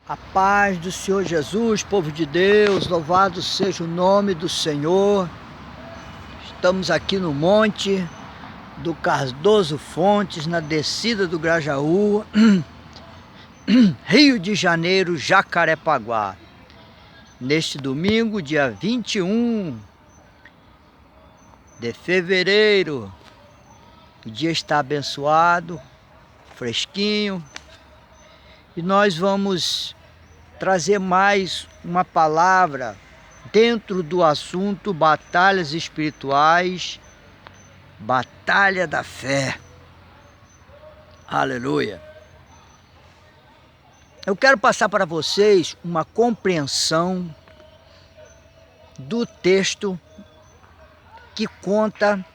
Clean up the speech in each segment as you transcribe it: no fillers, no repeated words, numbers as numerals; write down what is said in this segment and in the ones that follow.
A paz do Senhor Jesus, povo de Deus, louvado seja o nome do Senhor. Estamos aqui no monte do Cardoso Fontes, na descida do Grajaú, Rio de Janeiro, Jacarepaguá. Neste domingo, dia 21 de fevereiro, o dia está abençoado, fresquinho, e nós vamos trazer mais uma palavra dentro do assunto batalhas espirituais, batalha da fé. Aleluia! Eu quero passar para vocês uma compreensão do texto que conta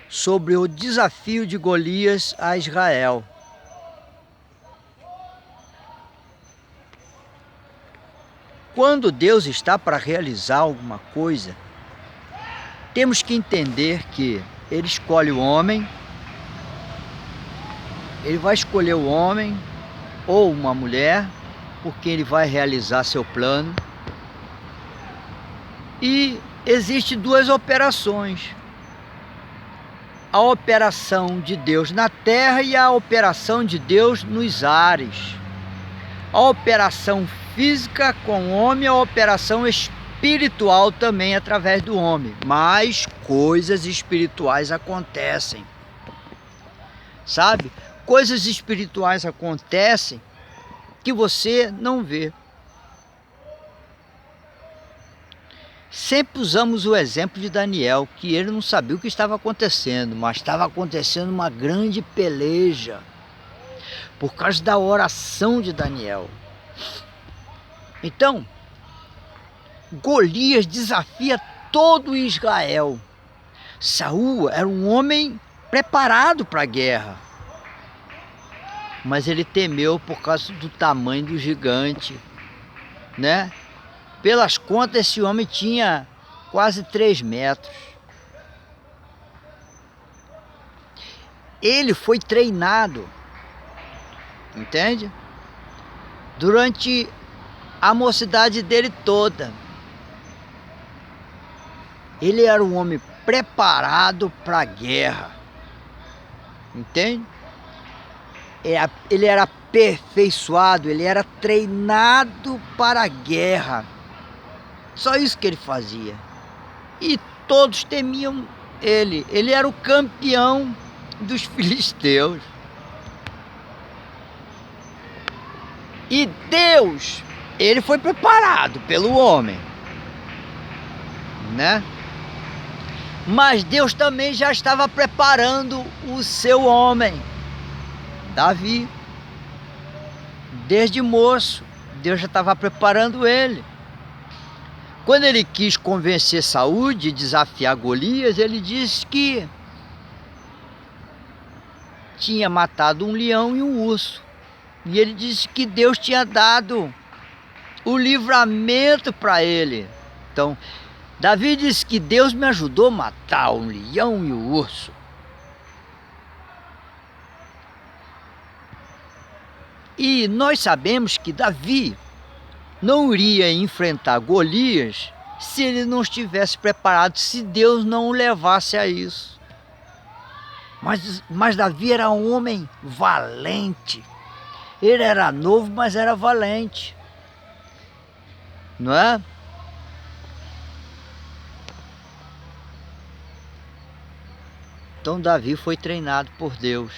sobre o desafio de Golias a Israel. Quando Deus está para realizar alguma coisa, temos que entender que Ele escolhe o homem, Ele vai escolher o homem ou uma mulher, porque Ele vai realizar seu plano. E existem duas operações: a operação de Deus na terra e a operação de Deus nos ares. A operação física com o homem, a operação espiritual também através do homem. Mas coisas espirituais acontecem. Sabe? Coisas espirituais acontecem que você não vê. Sempre usamos o exemplo de Daniel, que ele não sabia o que estava acontecendo, mas estava acontecendo uma grande peleja por causa da oração de Daniel. Então, Golias desafia todo Israel. Saul era um homem preparado para a guerra, mas ele temeu por causa do tamanho do gigante, né? Pelas contas, esse homem tinha quase 3 metros. Ele foi treinado, entende? Durante a mocidade dele toda. Ele era um homem preparado para a guerra, entende? Ele era aperfeiçoado, ele era treinado para a guerra. Só isso que ele fazia. E todos temiam ele. Ele era o campeão dos filisteus. E Deus, ele foi preparado pelo homem, né? Mas Deus também já estava preparando o seu homem, Davi. Desde moço, Deus já estava preparando ele. Quando ele quis convencer Saul de desafiar Golias, ele disse que tinha matado um leão e um urso. E ele disse que Deus tinha dado o livramento para ele. Então, Davi disse que Deus me ajudou a matar um leão e um urso. E nós sabemos que Davi não iria enfrentar Golias se ele não estivesse preparado, se Deus não o levasse a isso. Mas Davi era um homem valente. Ele era novo, mas era valente, não é? Então Davi foi treinado por Deus,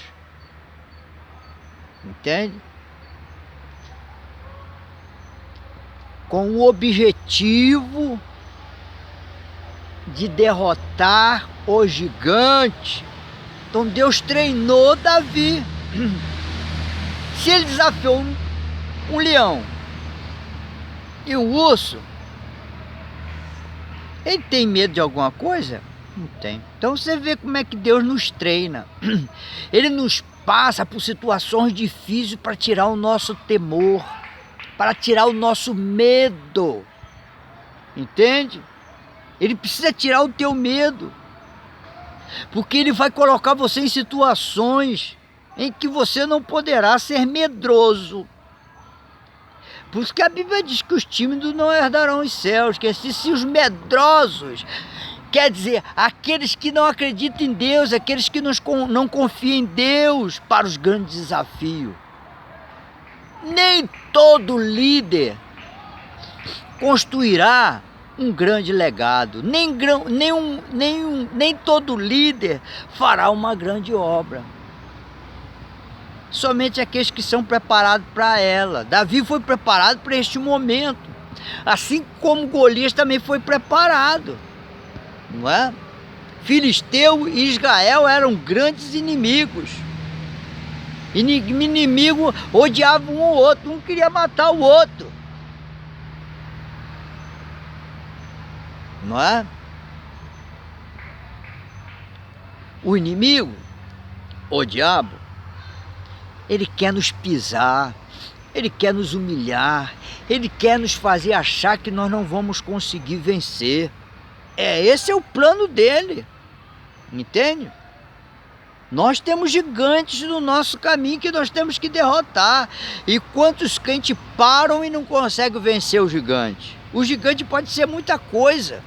entende? Com o objetivo de derrotar o gigante. Então Deus treinou Davi. Se ele desafiou um leão e um urso, ele tem medo de alguma coisa? Não tem. Então você vê como é que Deus nos treina. Ele nos passa por situações difíceis para tirar o nosso temor, para tirar o nosso medo. Entende? Ele precisa tirar o teu medo, porque ele vai colocar você em situações em que você não poderá ser medroso. Por isso que a Bíblia diz que os tímidos não herdarão os céus, que se os medrosos, quer dizer, aqueles que não acreditam em Deus, aqueles que não confiam em Deus para os grandes desafios. Nem todo líder construirá um grande legado, nem todo líder fará uma grande obra. Somente aqueles que são preparados para ela. Davi foi preparado para este momento, assim como Golias também foi preparado, não é? Filisteu e Israel eram grandes inimigos. Inimigo odiava um ao outro, um queria matar o outro, não é? O inimigo, o diabo, ele quer nos pisar, ele quer nos humilhar, ele quer nos fazer achar que nós não vamos conseguir vencer. Esse é o plano dele, entende? Nós temos gigantes no nosso caminho que nós temos que derrotar. E quantos crentes param e não conseguem vencer o gigante? O gigante pode ser muita coisa.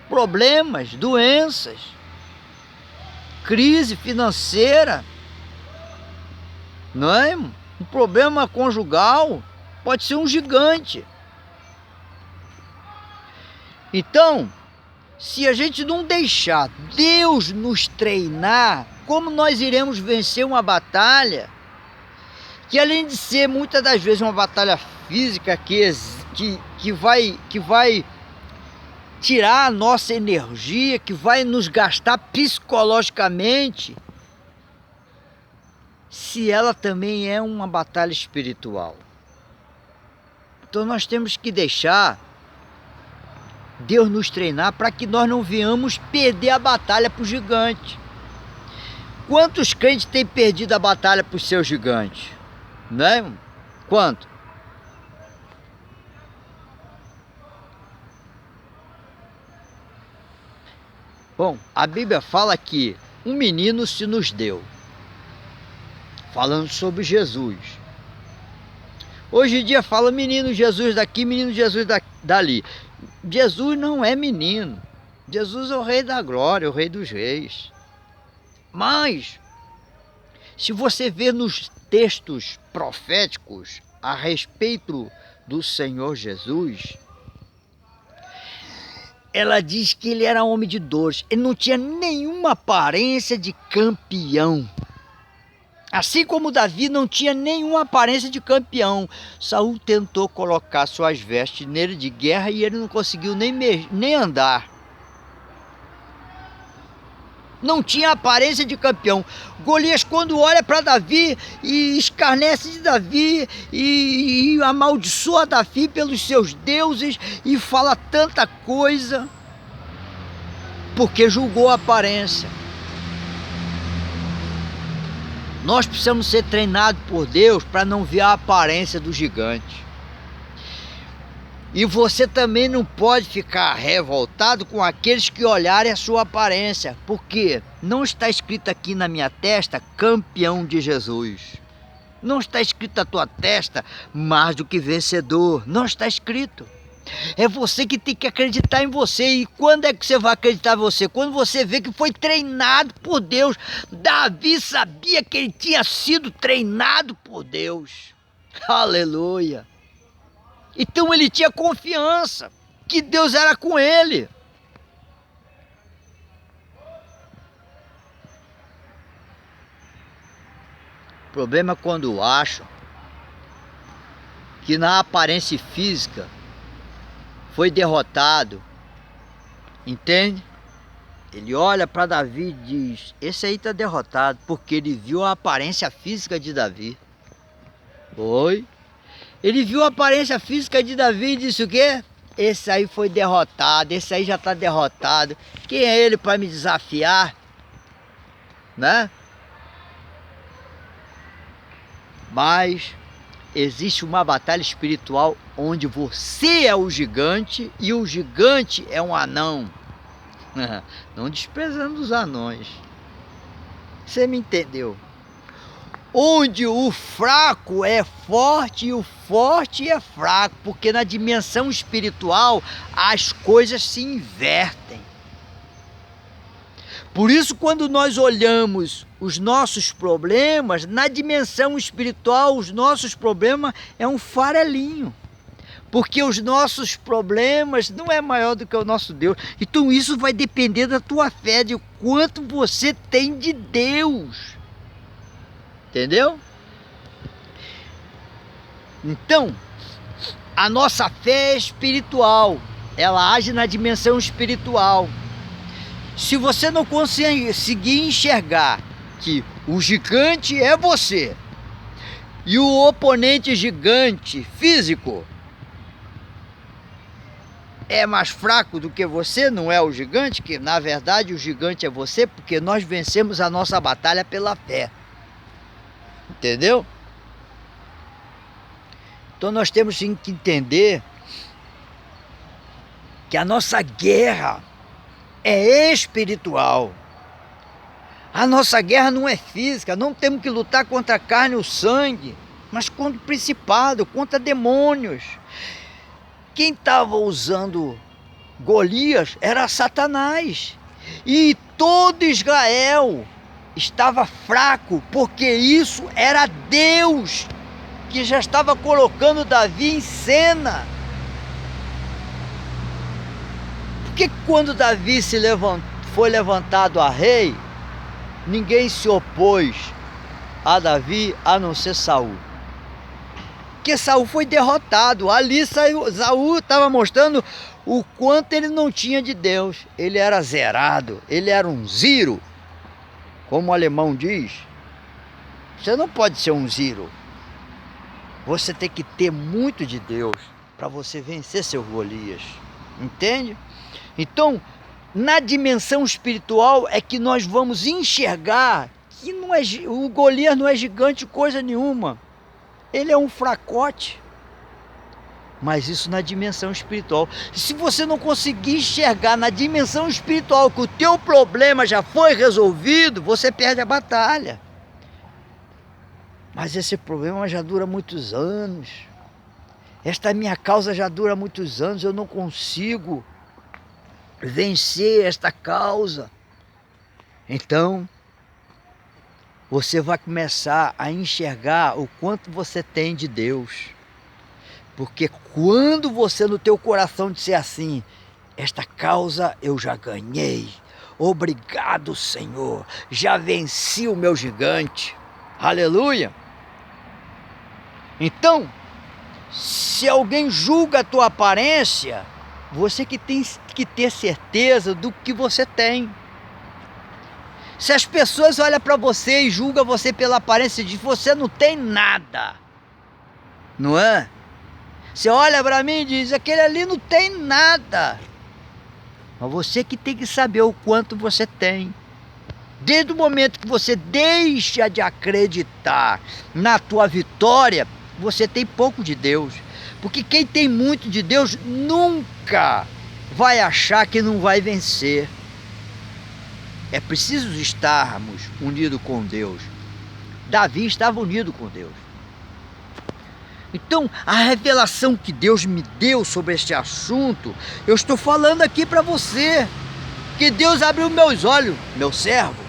Problemas, doenças, crise financeira, não é? Um problema conjugal pode ser um gigante. Então, se a gente não deixar Deus nos treinar, como nós iremos vencer uma batalha que, além de ser muitas das vezes uma batalha física que vai tirar a nossa energia, que vai nos gastar psicologicamente, se ela também é uma batalha espiritual? Então nós temos que deixar Deus nos treinar para que nós não venhamos perder a batalha para o gigante. Quantos crentes têm perdido a batalha para os seus gigantes? Né? Quanto? Bom, a Bíblia fala que um menino se nos deu, falando sobre Jesus. Hoje em dia fala menino Jesus daqui, menino Jesus dali. Jesus não é menino. Jesus é o Rei da Glória, o Rei dos Reis. Mas, se você vê nos textos proféticos a respeito do Senhor Jesus, ela diz que ele era homem de dores. Ele não tinha nenhuma aparência de campeão. Assim como Davi não tinha nenhuma aparência de campeão. Saul tentou colocar suas vestes nele de guerra e ele não conseguiu nem andar. Não tinha aparência de campeão. Golias, quando olha para Davi e escarnece de Davi e amaldiçoa Davi pelos seus deuses e fala tanta coisa, porque julgou a aparência. Nós precisamos ser treinados por Deus para não ver a aparência do gigante. E você também não pode ficar revoltado com aqueles que olharem a sua aparência, porque não está escrito aqui na minha testa campeão de Jesus. Não está escrito na tua testa mais do que vencedor. Não está escrito. É você que tem que acreditar em você. E quando é que você vai acreditar em você? Quando você vê que foi treinado por Deus. Davi sabia que ele tinha sido treinado por Deus. Aleluia. Então ele tinha confiança que Deus era com ele. O problema é quando acham que na aparência física foi derrotado, entende? Ele olha para Davi e diz, esse aí está derrotado, porque ele viu a aparência física de Davi. Oi? Ele viu a aparência física de Davi e disse o quê? Esse aí foi derrotado, esse aí já está derrotado. Quem é ele para me desafiar? Né? Mas existe uma batalha espiritual onde você é o gigante e o gigante é um anão. Não desprezando os anões. Você me entendeu? onde o fraco é forte e o forte é fraco, porque na dimensão espiritual as coisas se invertem. Por isso, quando nós olhamos os nossos problemas, na dimensão espiritual, os nossos problemas é um farelinho. Porque os nossos problemas não é maior do que o nosso Deus. Então isso vai depender da tua fé, de quanto você tem de Deus. Entendeu? Então, a nossa fé é espiritual. Ela age na dimensão espiritual. Se você não conseguir enxergar que o gigante é você e o oponente gigante físico é mais fraco do que você, não é o gigante, que na verdade o gigante é você, porque nós vencemos a nossa batalha pela fé. Entendeu? Então nós temos que entender que a nossa guerra é espiritual. A nossa guerra não é física, não temos que lutar contra a carne e o sangue, mas contra o principado, contra demônios. Quem estava usando Golias era Satanás. E todo Israel estava fraco, porque isso era Deus que já estava colocando Davi em cena. Porque quando Davi foi levantado a rei, ninguém se opôs a Davi a não ser Saul. Porque Saul foi derrotado. Ali Saul estava mostrando o quanto ele não tinha de Deus. Ele era zerado, ele era um zero. Como o alemão diz, você não pode ser um zero. Você tem que ter muito de Deus para você vencer seu Golias. Entende? Então, na dimensão espiritual é que nós vamos enxergar que não é, o Golias não é gigante coisa nenhuma. Ele é um fracote. Mas isso na dimensão espiritual. Se você não conseguir enxergar na dimensão espiritual que o teu problema já foi resolvido, você perde a batalha. Mas esse problema já dura muitos anos. Esta minha causa já dura muitos anos. Eu não consigo vencer esta causa. Então, você vai começar a enxergar o quanto você tem de Deus. Porque quando você no teu coração disser assim, esta causa eu já ganhei, obrigado Senhor, já venci o meu gigante, aleluia. Então, se alguém julga a tua aparência, você que tem que ter certeza do que você tem. Se as pessoas olham para você e julgam você pela aparência de você não tem nada, não é? Você olha para mim e diz, aquele ali não tem nada. Mas você que tem que saber o quanto você tem. Desde o momento que você deixa de acreditar na tua vitória, você tem pouco de Deus. Porque quem tem muito de Deus nunca vai achar que não vai vencer. É preciso estarmos unidos com Deus. Davi estava unido com Deus. Então, a revelação que Deus me deu sobre este assunto, eu estou falando aqui para você, que Deus abriu meus olhos, meu servo.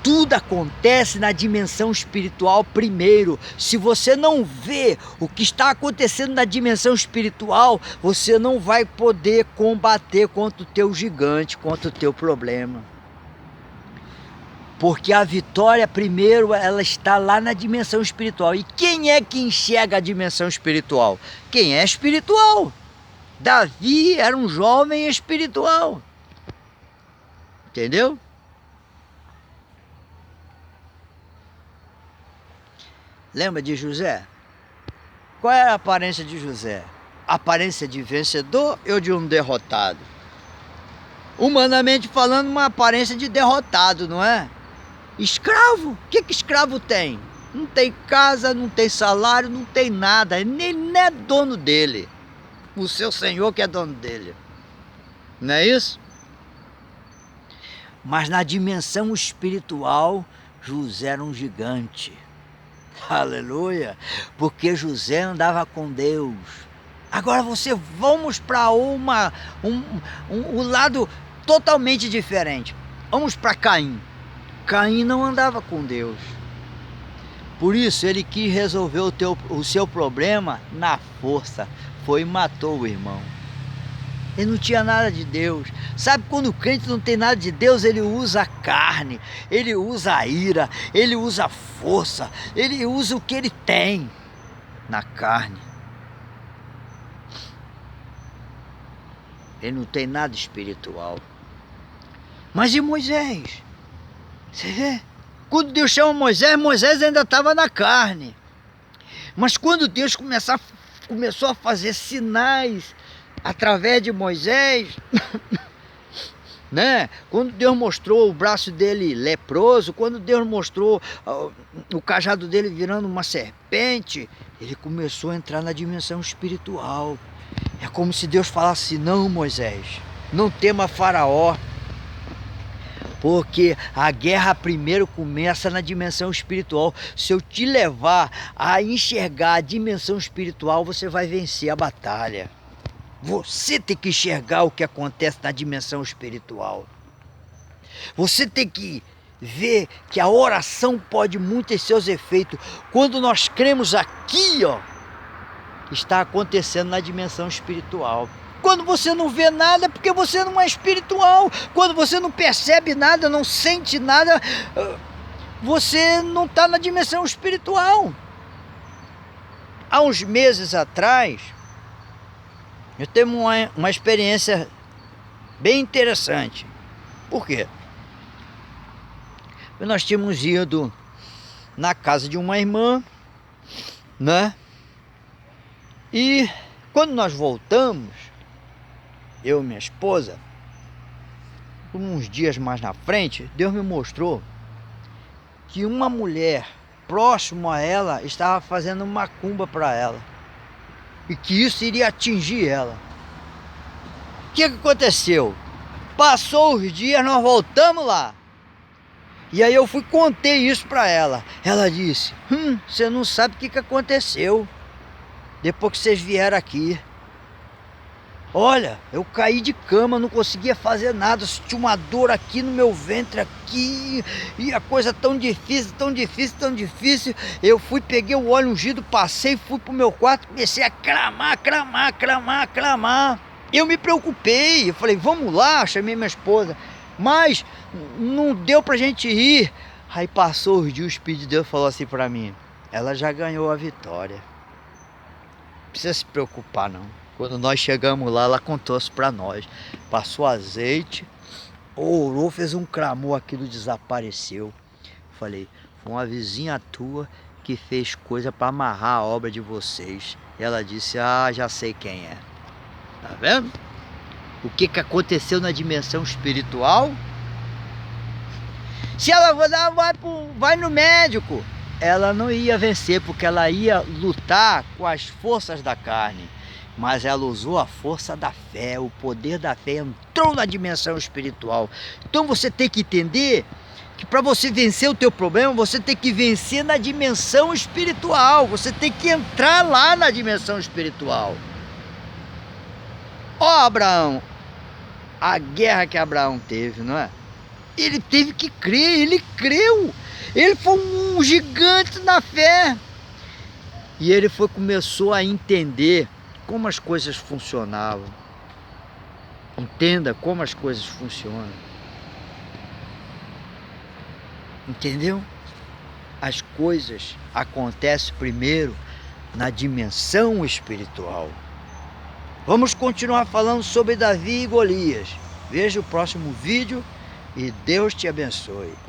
Tudo acontece na dimensão espiritual primeiro. Se você não vê o que está acontecendo na dimensão espiritual, você não vai poder combater contra o teu gigante, contra o teu problema. Porque a vitória, primeiro, ela está lá na dimensão espiritual. E quem é que enxerga a dimensão espiritual? Quem é espiritual. Davi era um jovem espiritual. Entendeu? Lembra de José? Qual era a aparência de José? A aparência de vencedor ou de um derrotado? Humanamente falando, uma aparência de derrotado, não é? Escravo, o que escravo tem? Não tem casa, não tem salário, não tem nada, ele nem é dono dele. O seu senhor que é dono dele. Não é isso? Mas na dimensão espiritual, José era um gigante. Aleluia! Porque José andava com Deus. Agora vamos para um lado totalmente diferente. Vamos para Caim. Caim não andava com Deus. Por isso ele quis resolver o seu problema na força. Foi e matou o irmão. Ele não tinha nada de Deus. Sabe, quando o crente não tem nada de Deus, ele usa a carne, ele usa a ira, ele usa a força, ele usa o que ele tem na carne. Ele não tem nada espiritual. Mas e Moisés? Você vê? Quando Deus chama Moisés, Moisés ainda estava na carne. Mas quando Deus começou a fazer sinais através de Moisés, né? Quando Deus mostrou o braço dele leproso, quando Deus mostrou o cajado dele virando uma serpente, ele começou a entrar na dimensão espiritual. É como se Deus falasse: não, Moisés, não tema Faraó, porque a guerra primeiro começa na dimensão espiritual. Se eu te levar a enxergar a dimensão espiritual, você vai vencer a batalha. Você tem que enxergar o que acontece na dimensão espiritual. Você tem que ver que a oração pode muito ter seus efeitos. Quando nós cremos aqui, ó, está acontecendo na dimensão espiritual. Quando você não vê nada, é porque você não é espiritual. Quando você não percebe nada, não sente nada, você não está na dimensão espiritual. Há uns meses atrás, eu tive uma experiência bem interessante. Por quê? Nós tínhamos ido na casa de uma irmã, né? E quando nós voltamos, eu e minha esposa, uns dias mais na frente, Deus me mostrou que uma mulher próximo a ela estava fazendo macumba para ela. E que isso iria atingir ela. O que aconteceu? Passou os dias, nós voltamos lá. E aí eu contei isso para ela. Ela disse: você não sabe o que aconteceu depois que vocês vieram aqui. Olha, eu caí de cama, não conseguia fazer nada, senti uma dor aqui no meu ventre, aqui, e a coisa tão difícil, tão difícil, tão difícil. Eu peguei o óleo ungido, passei, fui pro meu quarto, comecei a clamar. Eu me preocupei, eu falei: vamos lá, chamei minha esposa, mas não deu pra gente ir. Aí passou os dias, o Espírito de Deus falou assim pra mim: ela já ganhou a vitória, não precisa se preocupar não. Quando nós chegamos lá, ela contou-se para nós. Passou azeite, orou, fez um clamor, aquilo desapareceu. Falei: foi uma vizinha tua que fez coisa para amarrar a obra de vocês. E ela disse: ah, já sei quem é. Tá vendo? O que aconteceu na dimensão espiritual? Se ela vai no médico, ela não ia vencer, porque ela ia lutar com as forças da carne. Mas ela usou a força da fé, o poder da fé entrou na dimensão espiritual. Então você tem que entender que para você vencer o teu problema, você tem que vencer na dimensão espiritual. Você tem que entrar lá na dimensão espiritual. Ó, Abraão, a guerra que Abraão teve, não é? Ele teve que crer, ele creu. Ele foi um gigante na fé. E ele começou a entender como as coisas funcionavam. Entenda como as coisas funcionam. Entendeu? As coisas acontecem primeiro na dimensão espiritual. Vamos continuar falando sobre Davi e Golias. Veja o próximo vídeo e Deus te abençoe.